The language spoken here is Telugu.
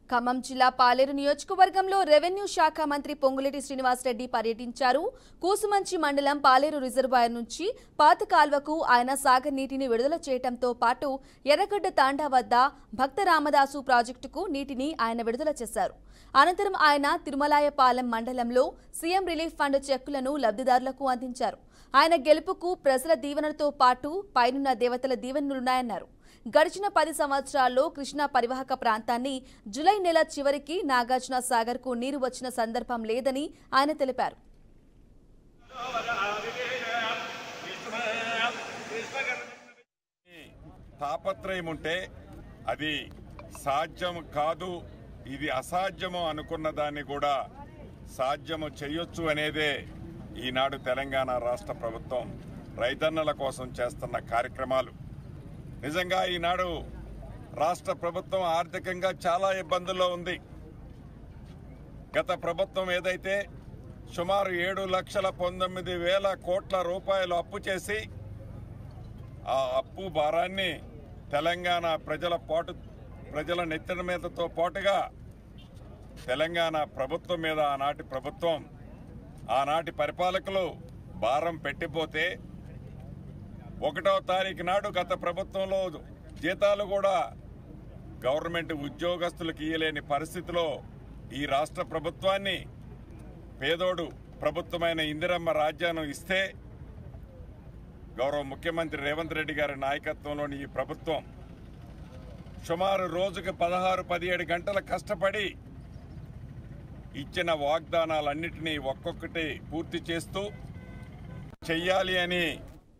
ఖమ్మం జిల్లా పాలేరు నియోజకవర్గంలో రెవెన్యూ శాఖ మంత్రి పొంగులేటి శ్రీనివాసరెడ్డి పర్యటించారు. కూసుమంచి మండలం పాలేరు రిజర్వాయర్ నుంచి పాత కాల్వకు ఆయన సాగర్ నీటిని విడుదల చేయడంతో పాటు ఎర్రగడ్డ తాండా వద్ద భక్త రామదాసు ప్రాజెక్టుకు నీటిని ఆయన విడుదల చేశారు. అనంతరం ఆయన తిరుమలాయపాలెం మండలంలో సీఎం రిలీఫ్ ఫండ్ చెక్కులను లబ్ధిదారులకు అందించారు. ఆయన గెలుపుకు ప్రజల దీవెనలతో పాటు పైనున్న దేవతల దీవెనలున్నాయన్నారు. గడిచిన 10 సంవత్సరాల్లో కృష్ణా పరివాహక ప్రాంతాన్ని జూలై నెల చివరికి నాగార్జున సాగర్ కు నీరు వచ్చిన సందర్భం లేదని ఆయన తెలిపారు. తాపత్రయం ఉంటే అది సాధ్యం కాదు, ఇది అసాధ్యము అనుకున్న దాన్ని కూడా సాధ్యము చేయొచ్చు అనేదే ఈనాడు తెలంగాణ రాష్ట్ర ప్రభుత్వం రైతన్నల కోసం చేస్తున్న కార్యక్రమాలు. నిజంగా ఈనాడు రాష్ట్ర ప్రభుత్వం ఆర్థికంగా చాలా ఇబ్బందుల్లో ఉంది. గత ప్రభుత్వం ఏదైతే సుమారు 7,19,000 కోట్ల రూపాయలు అప్పు చేసి ఆ అప్పు భారాన్ని తెలంగాణ ప్రజల నెత్తిన మీదతో పాటుగా తెలంగాణ ప్రభుత్వం మీద ఆనాటి పరిపాలకులు భారం పెట్టిపోతే 1వ తారీఖు నాడు గత ప్రభుత్వంలో జీతాలు కూడా గవర్నమెంట్ ఉద్యోగస్తులకు ఇయ్యలేని పరిస్థితిలో ఈ రాష్ట్ర ప్రభుత్వాన్ని పేదోడు ప్రభుత్వమైన ఇందిరమ్మ రాజ్యాన్ని ఇస్తే గౌరవ ముఖ్యమంత్రి రేవంత్ రెడ్డి గారి నాయకత్వంలోని ఈ ప్రభుత్వం సుమారు రోజుకు 16-17 గంటల కష్టపడి ఇచ్చిన వాగ్దానాలన్నింటినీ ఒక్కొక్కటి పూర్తి చేస్తూ చెయ్యాలి అని